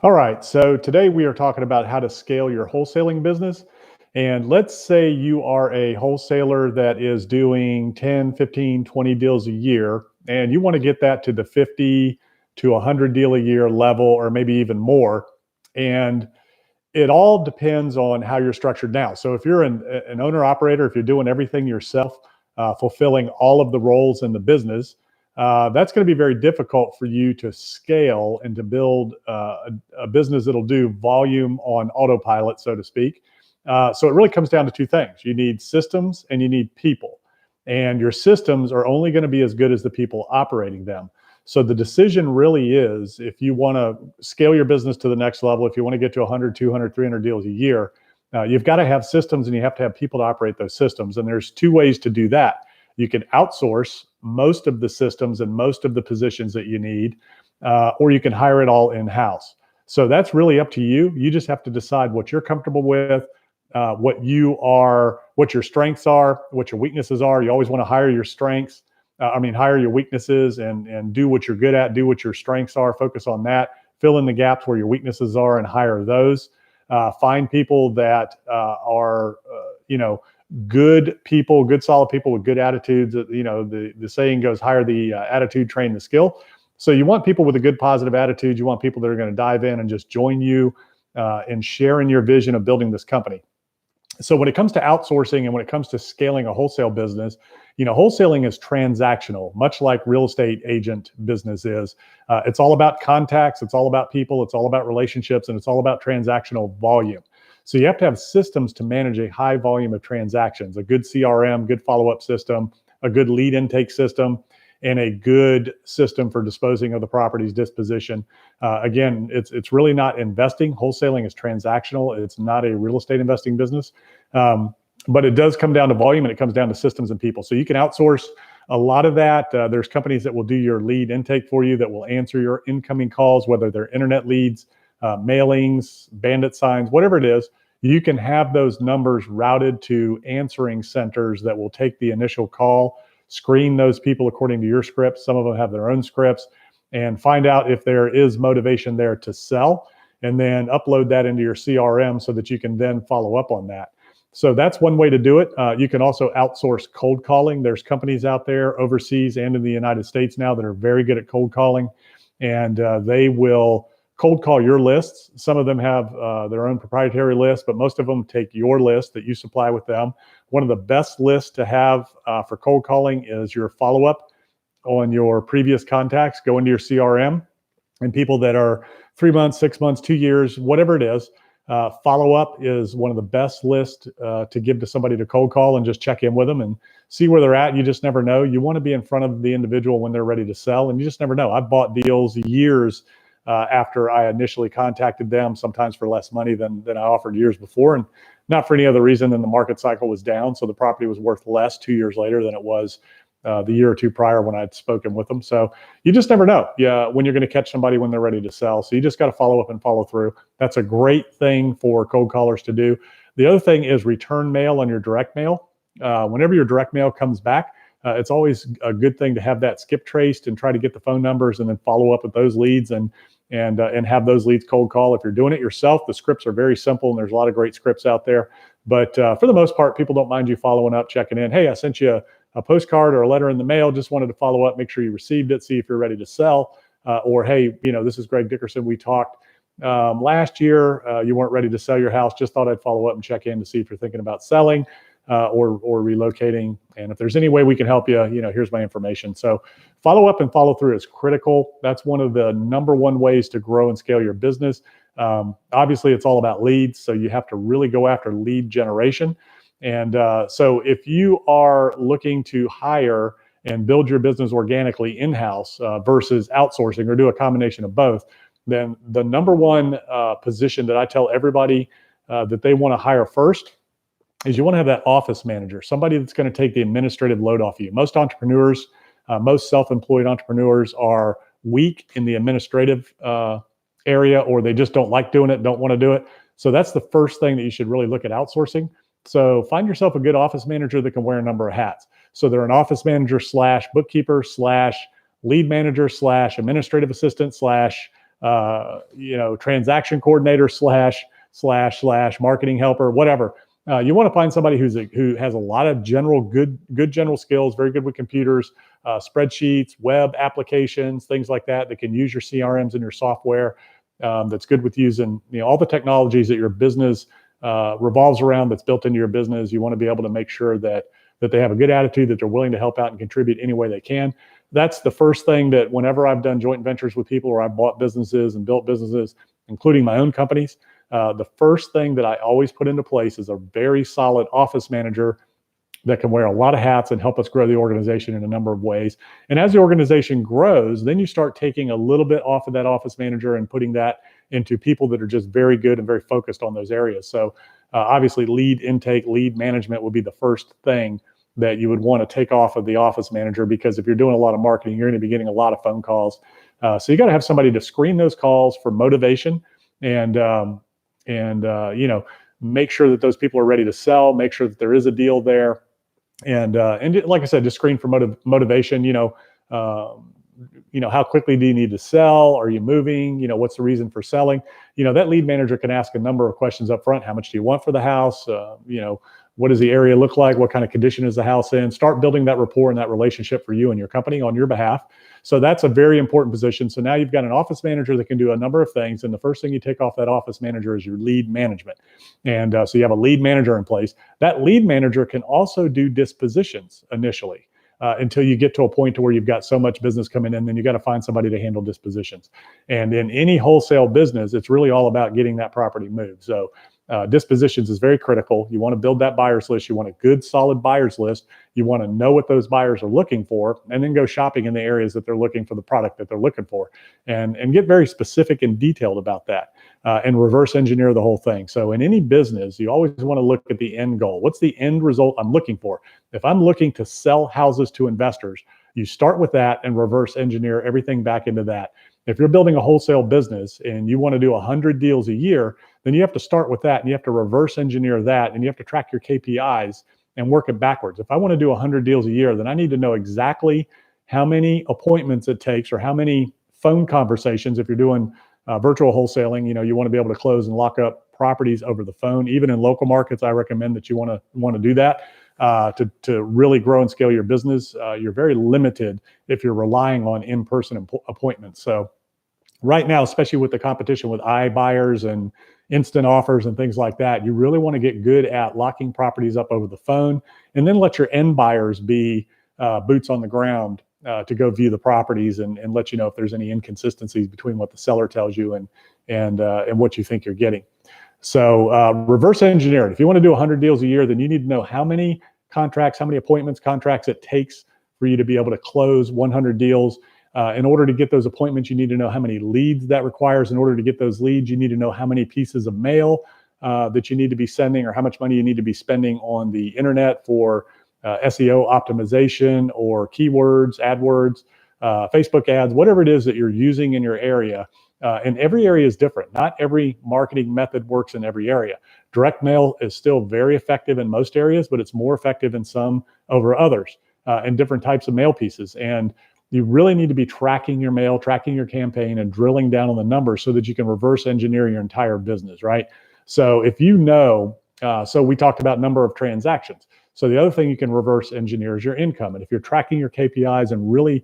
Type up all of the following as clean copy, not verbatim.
All right, so today we are talking about how to scale your wholesaling business. And let's say you are a wholesaler that is doing 10, 15, 20 deals a year, and you want to get that to the 50 to 100 deal a year level, or maybe even more. And it all depends on how you're structured now. So if you're an owner operator, if you're doing everything yourself, fulfilling all of the roles in the business, that's going to be very difficult for you to scale and to build a business that'll do volume on autopilot, so to speak. So it really comes down to two things. You need systems and you need people. And your systems are only going to be as good as the people operating them. So the decision really is, if you want to scale your business to the next level, if you want to get to 100, 200, 300 deals a year, you've got to have systems and you have to have people to operate those systems. And there's two ways to do that. You can outsource most of the systems and most of the positions that you need, or you can hire it all in-house. So that's really up to you. You just have to decide what you're comfortable with, what your strengths are, what your weaknesses are. You always want to hire your strengths. Hire your weaknesses and do what you're good at, do what your strengths are, focus on that, fill in the gaps where your weaknesses are and hire those. Find people that are, good people, good, solid people with good attitudes. The saying goes, hire the attitude, train the skill. So you want people with a good, positive attitude. You want people that are going to dive in and just join you and share in your vision of building this company. So when it comes to outsourcing and when it comes to scaling a wholesale business, wholesaling is transactional, much like real estate agent business is. It's all about contacts, it's all about people, it's all about relationships, and it's all about transactional volume. So you have to have systems to manage a high volume of transactions, a good CRM, good follow-up system, a good lead intake system, and a good system for disposing of the property's disposition. Again, it's really not investing. Wholesaling is transactional. It's not a real estate investing business. But it does come down to volume, and it comes down to systems and people. So you can outsource a lot of that. There's companies that will do your lead intake for you, that will answer your incoming calls, whether they're internet leads, mailings, bandit signs, whatever it is. You can have those numbers routed to answering centers that will take the initial call, screen those people according to your scripts. Some of them have their own scripts, and find out if there is motivation there to sell, and then upload that into your CRM so that you can then follow up on that. So that's one way to do it. You can also outsource cold calling. There's companies out there overseas and in the United States now that are very good at cold calling, and they will cold call your lists. Some of them have their own proprietary list, but most of them take your list that you supply with them. One of the best lists to have for cold calling is your follow-up on your previous contacts. Go into your CRM, and people that are 3 months, 6 months, 2 years, whatever it is, follow-up is one of the best lists to give to somebody to cold call and just check in with them and see where they're at. You just never know. You want to be in front of the individual when they're ready to sell, and you just never know. I've bought deals years after I initially contacted them, sometimes for less money than I offered years before, and not for any other reason than the market cycle was down. So the property was worth less 2 years later than it was the year or two prior when I'd spoken with them. So you just never know when you're going to catch somebody when they're ready to sell. So you just got to follow up and follow through. That's a great thing for cold callers to do. The other thing is return mail on your direct mail. Whenever your direct mail comes back, it's always a good thing to have that skip traced and try to get the phone numbers and then follow up with those leads and have those leads cold call. If you're doing it yourself, the scripts are very simple, and there's a lot of great scripts out there. But for the most part, people don't mind you following up, checking in. Hey, I sent you a postcard or a letter in the mail. Just wanted to follow up, make sure you received it, see if you're ready to sell. Or, hey, this is Greg Dickerson. We talked last year. You weren't ready to sell your house. Just thought I'd follow up and check in to see if you're thinking about selling or relocating. And if there's any way we can help you, here's my information. So follow up and follow through is critical. That's one of the number one ways to grow and scale your business. Obviously, it's all about leads. So you have to really go after lead generation. And so if you are looking to hire and build your business organically in-house versus outsourcing, or do a combination of both, then the number one position that I tell everybody that they want to hire first is you want to have that office manager, somebody that's going to take the administrative load off you. Most entrepreneurs, most self-employed entrepreneurs are weak in the administrative area, or they just don't like doing it, don't want to do it. So that's the first thing that you should really look at outsourcing. So find yourself a good office manager that can wear a number of hats. So they're an office manager / bookkeeper / lead manager / administrative assistant / transaction coordinator slash marketing helper, whatever. You want to find somebody who has a lot of good general skills, very good with computers, spreadsheets, web applications, things like that can use your CRMs and your software. That's good with using all the technologies that your business revolves around, that's built into your business. You want to be able to make sure that they have a good attitude, that they're willing to help out and contribute any way they can. That's the first thing that whenever I've done joint ventures with people, or I've bought businesses and built businesses, including my own companies, the first thing that I always put into place is a very solid office manager that can wear a lot of hats and help us grow the organization in a number of ways. And as the organization grows, then you start taking a little bit off of that office manager and putting that into people that are just very good and very focused on those areas. So obviously lead intake, lead management would be the first thing that you would want to take off of the office manager, because if you're doing a lot of marketing, you're going to be getting a lot of phone calls. So you got to have somebody to screen those calls for motivation and make sure that those people are ready to sell, make sure that there is a deal there. And like I said, just screen for motivation. How quickly do you need to sell? Are you moving? What's the reason for selling? That lead manager can ask a number of questions up front. How much do you want for the house? What does the area look like? What kind of condition is the house in? Start building that rapport and that relationship for you and your company on your behalf. So that's a very important position. So now you've got an office manager that can do a number of things. And the first thing you take off that office manager is your lead management. And so you have a lead manager in place. That lead manager can also do dispositions initially. Until you get to a point to where you've got so much business coming in, then you got to find somebody to handle dispositions. And in any wholesale business, it's really all about getting that property moved. So dispositions is very critical. You want to build that buyers list. You want a good, solid buyers list. You want to know what those buyers are looking for, and then go shopping in the areas that they're looking for the product that they're looking for, and get very specific and detailed about that, and reverse engineer the whole thing. So in any business, you always want to look at the end goal. What's the end result I'm looking for? If I'm looking to sell houses to investors, you start with that and reverse engineer everything back into that. If you're building a wholesale business and you want to do 100 deals a year, then you have to start with that, and you have to reverse engineer that, and you have to track your KPIs and work it backwards. If I want to do 100 deals a year, then I need to know exactly how many appointments it takes, or how many phone conversations. If you're doing virtual wholesaling, you want to be able to close and lock up properties over the phone. Even in local markets, I recommend that you want to do that. To really grow and scale your business, you're very limited if you're relying on in-person appointments. So right now, especially with the competition with iBuyers and instant offers and things like that, you really want to get good at locking properties up over the phone, and then let your end buyers be boots on the ground to go view the properties and let you know if there's any inconsistencies between what the seller tells you and what you think you're getting. So reverse engineer it. If you want to do 100 deals a year, then you need to know how many contracts, how many appointments, contracts it takes for you to be able to close 100 deals. In order to get those appointments, you need to know how many leads that requires. In order to get those leads, you need to know how many pieces of mail that you need to be sending, or how much money you need to be spending on the internet for SEO optimization, or keywords, AdWords, Facebook ads, whatever it is that you're using in your area. And every area is different. Not every marketing method works in every area. Direct mail is still very effective in most areas, but it's more effective in some over others, and different types of mail pieces. And you really need to be tracking your mail, tracking your campaign, and drilling down on the numbers so that you can reverse engineer your entire business, right? So if so we talked about number of transactions. So the other thing you can reverse engineer is your income. And if you're tracking your KPIs and really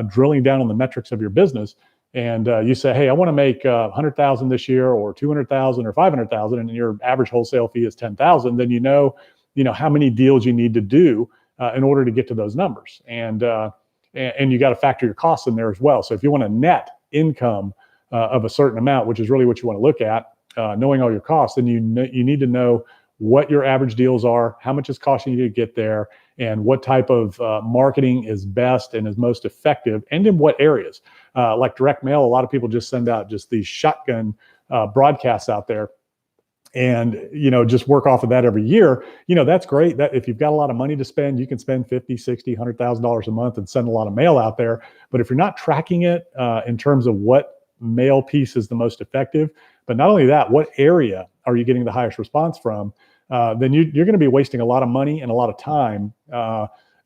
drilling down on the metrics of your business, and you say, hey, I want to make 100,000 this year, or 200,000, or 500,000, and your average wholesale fee is 10,000, then you know how many deals you need to do in order to get to those numbers. And you got to factor your costs in there as well. So if you want a net income of a certain amount, which is really what you want to look at, knowing all your costs, then you need to know what your average deals are, how much it's costing you to get there, and what type of marketing is best and is most effective, and in what areas. Like direct mail, a lot of people just send out just these shotgun broadcasts out there, and just work off of that every year. That's great. That if you've got a lot of money to spend, you can spend $50, $60, $100,000 a month and send a lot of mail out there. But if you're not tracking it in terms of what mail piece is the most effective, but not only that, what area are you getting the highest response from, then you're going to be wasting a lot of money and a lot of time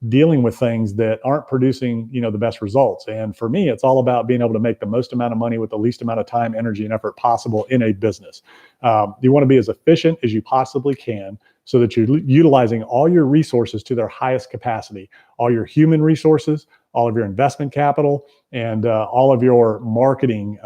dealing with things that aren't producing, the best results. And for me, it's all about being able to make the most amount of money with the least amount of time, energy, and effort possible in a business. You want to be as efficient as you possibly can so that you're utilizing all your resources to their highest capacity, all your human resources, all of your investment capital, and all of your marketing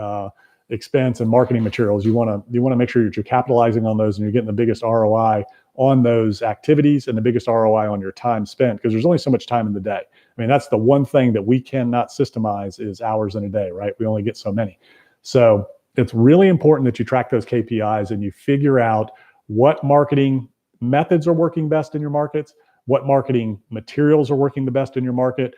expense and marketing materials. You want to make sure that you're capitalizing on those and you're getting the biggest ROI on those activities and the biggest ROI on your time spent, because there's only so much time in the day. I mean, that's the one thing that we cannot systemize is hours in a day, right? We only get so many. So it's really important that you track those KPIs and you figure out what marketing methods are working best in your markets, what marketing materials are working the best in your market.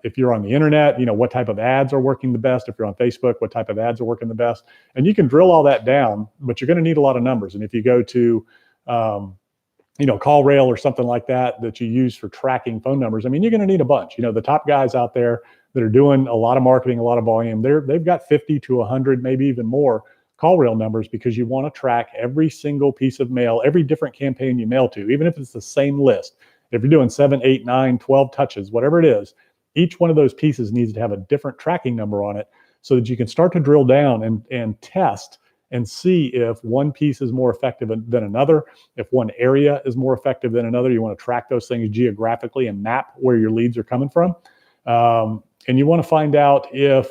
If you're on the internet, what type of ads are working the best. If you're on Facebook, what type of ads are working the best. And you can drill all that down, but you're going to need a lot of numbers. And if you go to, CallRail or something like that you use for tracking phone numbers, I mean, you're going to need a bunch. The top guys out there that are doing a lot of marketing, a lot of volume, they've got 50 to 100, maybe even more CallRail numbers, because you want to track every single piece of mail, every different campaign you mail to, even if it's the same list. If you're doing 7, 8, 9, 12 touches, whatever it is, each one of those pieces needs to have a different tracking number on it so that you can start to drill down and test and see if one piece is more effective than another, if one area is more effective than another. You want to track those things geographically and map where your leads are coming from. And you want to find out if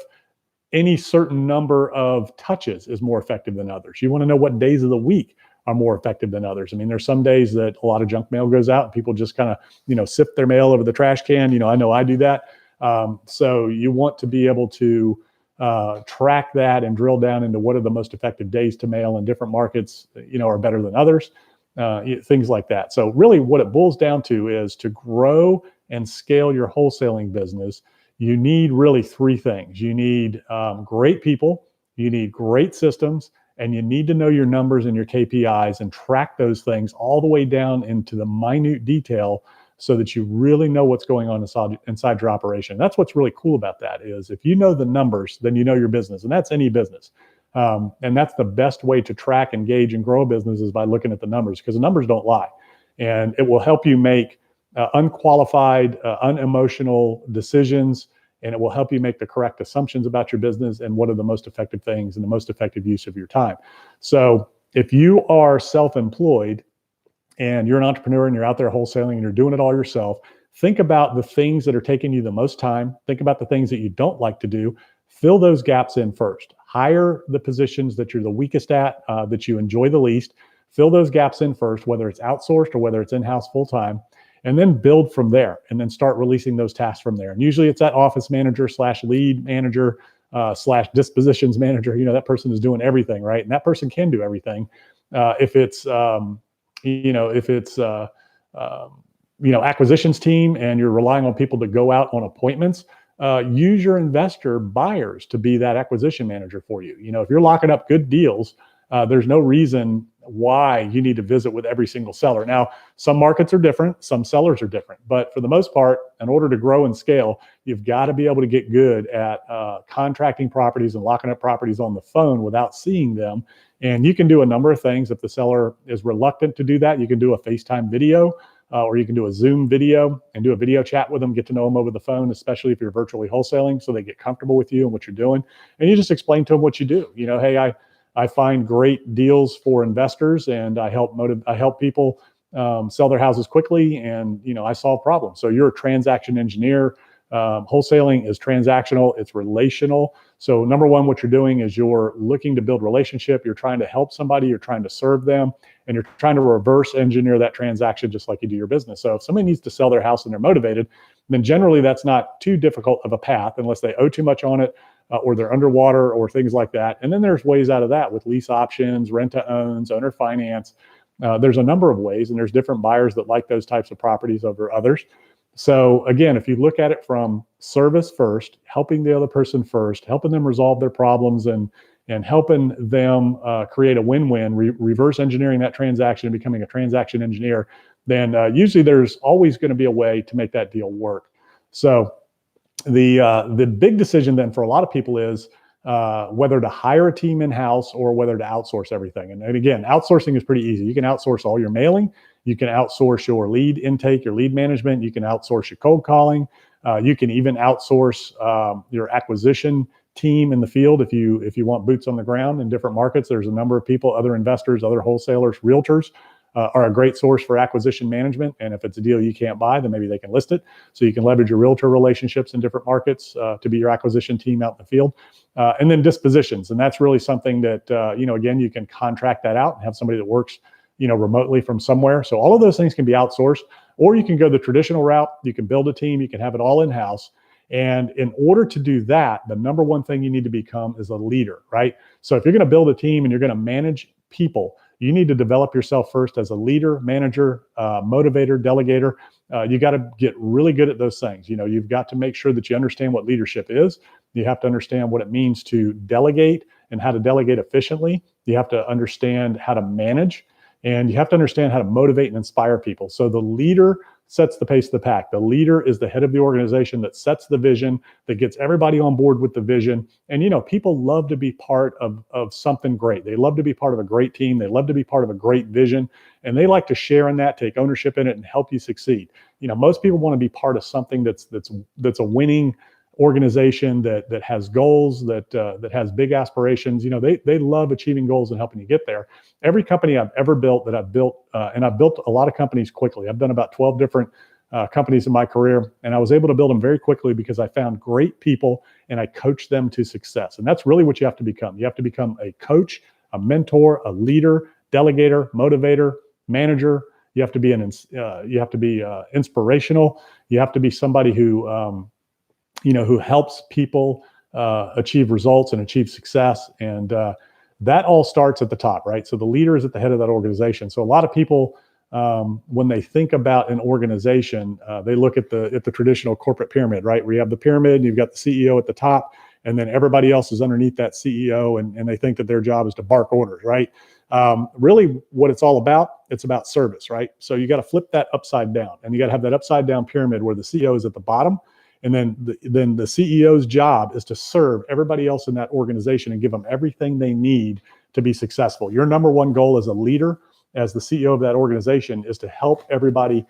any certain number of touches is more effective than others. You want to know what days of the week are more effective than others. I mean, there's some days that a lot of junk mail goes out and people just kind of, sift their mail over the trash can. I know I do that. So you want to be able to track that and drill down into what are the most effective days to mail in different markets, are better than others, things like that. So really what it boils down to is to grow and scale your wholesaling business. You need really three things. You need great people, you need great systems, and you need to know your numbers and your KPIs and track those things all the way down into the minute detail so that you really know what's going on inside your operation. That's what's really cool about that is if you know the numbers, then you know your business, and that's any business. And that's the best way to track, engage, and grow a business is by looking at the numbers, because the numbers don't lie. And it will help you make unqualified, unemotional decisions, and it will help you make the correct assumptions about your business and what are the most effective things and the most effective use of your time. So if you are self-employed and you're an entrepreneur and you're out there wholesaling and you're doing it all yourself, think about the things that are taking you the most time. Think about the things that you don't like to do. Fill those gaps in first. Hire the positions that you're the weakest at, that you enjoy the least. Fill those gaps in first, whether it's outsourced or whether it's in-house full-time, and then build from there and then start releasing those tasks from there. And usually it's that office manager / lead manager / dispositions manager. That person is doing everything, right? And that person can do everything. If it's acquisitions team and you're relying on people to go out on appointments, use your investor buyers to be that acquisition manager for you. If you're locking up good deals, there's no reason why you need to visit with every single seller. Now, some markets are different, some sellers are different, but for the most part, in order to grow and scale, you've got to be able to get good at contracting properties and locking up properties on the phone without seeing them. And you can do a number of things. If the seller is reluctant to do that, you can do a FaceTime video, or you can do a Zoom video and do a video chat with them, get to know them over the phone, especially if you're virtually wholesaling, so they get comfortable with you and what you're doing. And you just explain to them what you do. Hey, I find great deals for investors, and I help people sell their houses quickly, and I solve problems. So you're a transaction engineer. Wholesaling is transactional, it's relational. So number one, what you're doing is you're looking to build relationship. You're trying to help somebody, you're trying to serve them, and you're trying to reverse engineer that transaction just like you do your business. So if somebody needs to sell their house and they're motivated, then generally that's not too difficult of a path unless they owe too much on it, or they're underwater or things like that. And then there's ways out of that with lease options, rent to owns, owner finance. There's a number of ways, and there's different buyers that like those types of properties over others. So again, if you look at it from service first, helping the other person first, helping them resolve their problems and helping them create a win-win, reverse engineering that transaction and becoming a transaction engineer, then usually there's always going to be a way to make that deal work. So the big decision then for a lot of people is whether to hire a team in-house or whether to outsource everything. And again, outsourcing is pretty easy. You can outsource all your mailing You can outsource your lead intake, your lead management. You can outsource your cold calling. You can even outsource your acquisition team in the field if you want boots on the ground in different markets. There's a number of people, other investors, other wholesalers, realtors are a great source for acquisition management. And if it's a deal you can't buy, then maybe they can list it. So you can leverage your realtor relationships in different markets to be your acquisition team out in the field. And then dispositions. And that's really something that, again, you can contract that out and have somebody that works, remotely from somewhere. So all of those things can be outsourced, or you can go the traditional route. You can build a team. You can have it all in-house. And in order to do that, the number one thing you need to become is a leader, right? So if you're going to build a team and you're going to manage people, you need to develop yourself first as a leader, manager, motivator, delegator. You got to get really good at those things. You've got to make sure that you understand what leadership is. You have to understand what it means to delegate and how to delegate efficiently. You have to understand how to manage, and you have to understand how to motivate and inspire people. So the leader sets the pace of the pack. The leader is the head of the organization that sets the vision, that gets everybody on board with the vision. And, people love to be part of something great. They love to be part of a great team. They love to be part of a great vision. And they like to share in that, take ownership in it, and help you succeed. Most people want to be part of something that's a winning organization that has goals, that has big aspirations. They love achieving goals and helping you get there. Every company I've ever built and I've built a lot of companies quickly. I've done about 12 different companies in my career, and I was able to build them very quickly because I found great people and I coached them to success. And that's really what you have to become. You have to become a coach, a mentor, a leader, delegator, motivator, manager. You have to be inspirational. You have to be somebody who helps people achieve results and achieve success. And that all starts at the top, right? So the leader is at the head of that organization. So a lot of people, when they think about an organization, they look at the traditional corporate pyramid, right? Where you have the pyramid and you've got the CEO at the top, and then everybody else is underneath that CEO, and they think that their job is to bark orders, right? Really what it's all about, it's about service, right? So you got to flip that upside down, and you got to have that upside down pyramid where the CEO is at the bottom. And then the CEO's job is to serve everybody else in that organization and give them everything they need to be successful. Your number one goal as a leader, as the CEO of that organization, is to help everybody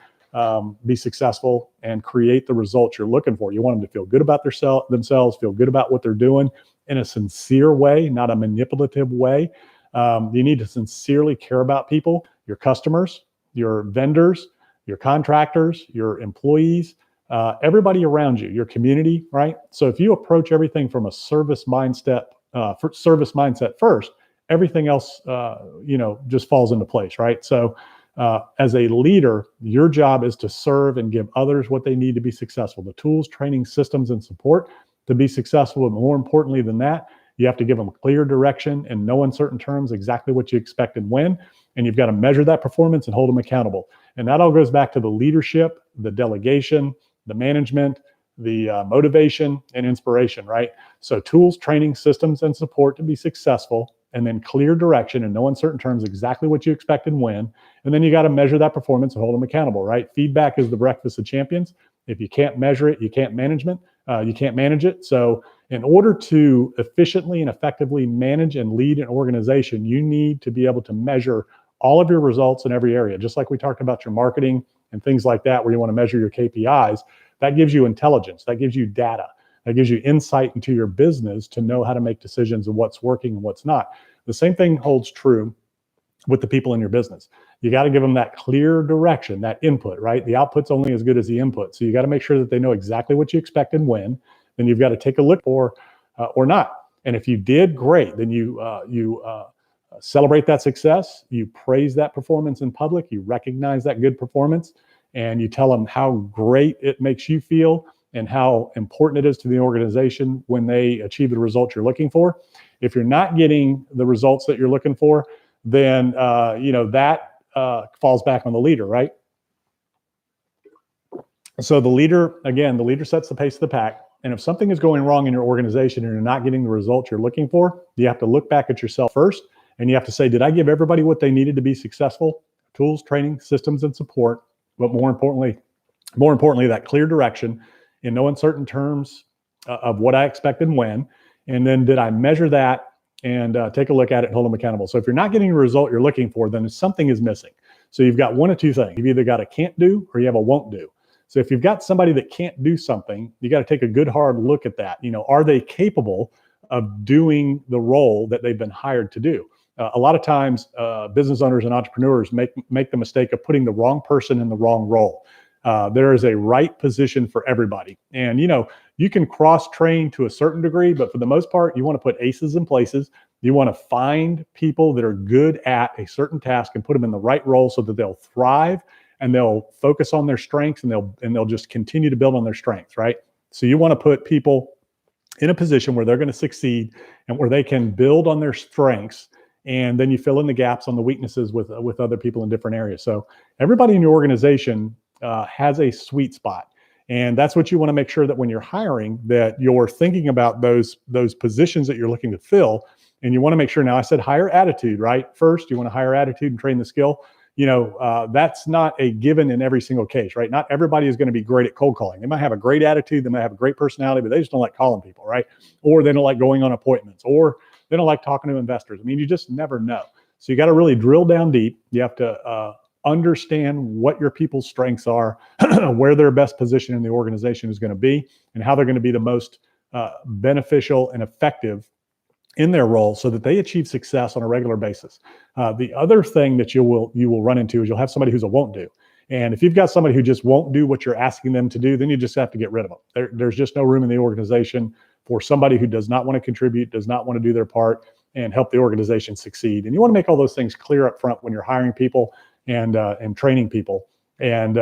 be successful and create the results you're looking for. You want them to feel good about themselves, feel good about what they're doing in a sincere way, not a manipulative way. You need to sincerely care about people, your customers, your vendors, your contractors, your employees, everybody around you, your community, right? So if you approach everything from a service mindset first, everything else, just falls into place, right? So as a leader, your job is to serve and give others what they need to be successful, the tools, training, systems, and support to be successful. But more importantly than that, you have to give them clear direction in no uncertain terms, exactly what you expect and when. And you've got to measure that performance and hold them accountable. And that all goes back to the leadership, the delegation, the management, the motivation and inspiration, right? So tools, training, systems, and support to be successful, and then clear direction in no uncertain terms, exactly what you expect and when. And then you got to measure that performance and hold them accountable, right? Feedback is the breakfast of champions. If you can't measure it, you can't manage it. So in order to efficiently and effectively manage and lead an organization, you need to be able to measure all of your results in every area. Just like we talked about your marketing and things like that, where you want to measure your KPIs, that gives you intelligence, that gives you data, that gives you insight into your business to know how to make decisions of what's working and what's not. The same thing holds true with the people in your business. You got to give them that clear direction, that input, right? The output's only as good as the input. So you got to make sure that they know exactly what you expect and when. Then you've got to take a look or not. And if you did, great. Then you celebrate that success. You praise that performance in public. You recognize that good performance, and you tell them how great it makes you feel and how important it is to the organization when they achieve the results you're looking for. If you're not getting the results that you're looking for, then that falls back on the leader, right? So the leader sets the pace of the pack. And if something is going wrong in your organization and you're not getting the results you're looking for, you have to look back at yourself first, and you have to say, did I give everybody what they needed to be successful? Tools, training, systems, and support. But more importantly, that clear direction in no uncertain terms of what I expect and when. And then did I measure that and take a look at it and hold them accountable? So if you're not getting the result you're looking for, then something is missing. So you've got one of two things. You've either got a can't do or you have a won't do. So if you've got somebody that can't do something, you got to take a good hard look at that. Are they capable of doing the role that they've been hired to do? A lot of times, business owners and entrepreneurs make the mistake of putting the wrong person in the wrong role. There is a right position for everybody. And, you can cross-train to a certain degree, but for the most part, you want to put aces in places. You want to find people that are good at a certain task and put them in the right role so that they'll thrive and they'll focus on their strengths and they'll just continue to build on their strengths, right? So you want to put people in a position where they're going to succeed and where they can build on their strengths, and then you fill in the gaps on the weaknesses with other people in different areas. So everybody in your organization has a sweet spot. And that's what you want to make sure that when you're hiring, that you're thinking about those positions that you're looking to fill. And you want to make sure, now I said hire attitude, right? First, you want to hire attitude and train the skill. That's not a given in every single case, right? Not everybody is going to be great at cold calling. They might have a great attitude, they might have a great personality, but they just don't like calling people, right? Or they don't like going on appointments, or they don't like talking to investors. I mean, you just never know. So you got to really drill down deep. You have to understand what your people's strengths are, where their best position in the organization is going to be, and how they're going to be the most beneficial and effective in their role so that they achieve success on a regular basis. The other thing that you will run into is you'll have somebody who's a won't do. And if you've got somebody who just won't do what you're asking them to do, then you just have to get rid of them. There's just no room in the organization for somebody who does not want to contribute, does not want to do their part and help the organization succeed. And you want to make all those things clear up front when you're hiring people and training people. And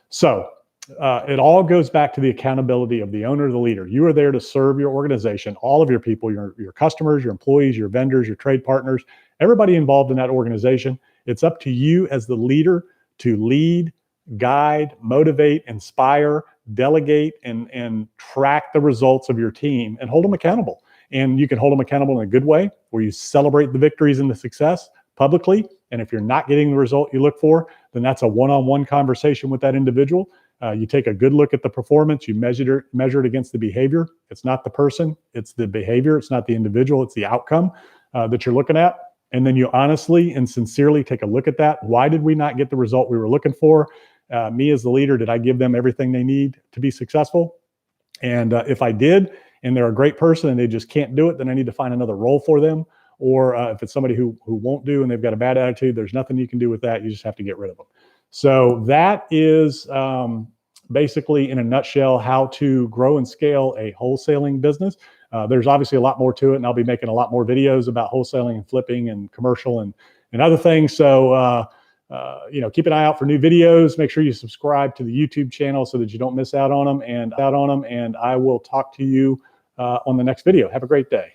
so it all goes back to the accountability of the owner, the leader. You are there to serve your organization, all of your people, your customers, your employees, your vendors, your trade partners, everybody involved in that organization. It's up to you as the leader to lead, guide, motivate, inspire, delegate, and track the results of your team and hold them accountable. And you can hold them accountable in a good way where you celebrate the victories and the success publicly. And if you're not getting the result you look for, then that's a one-on-one conversation with that individual. You take a good look at the performance, you measure it against the behavior. It's not the person, it's the behavior. It's not the individual, it's the outcome that you're looking at. And then you honestly and sincerely take a look at that. Why did we not get the result we were looking for? Me as the leader, did I give them everything they need to be successful? And if I did, and they're a great person and they just can't do it, then I need to find another role for them. Or if it's somebody who won't do and they've got a bad attitude, there's nothing you can do with that. You just have to get rid of them. So that is basically, in a nutshell, how to grow and scale a wholesaling business. There's obviously a lot more to it, and I'll be making a lot more videos about wholesaling and flipping and commercial and other things. So keep an eye out for new videos. Make sure you subscribe to the YouTube channel so that you don't miss out on them. And I will talk to you on the next video. Have a great day.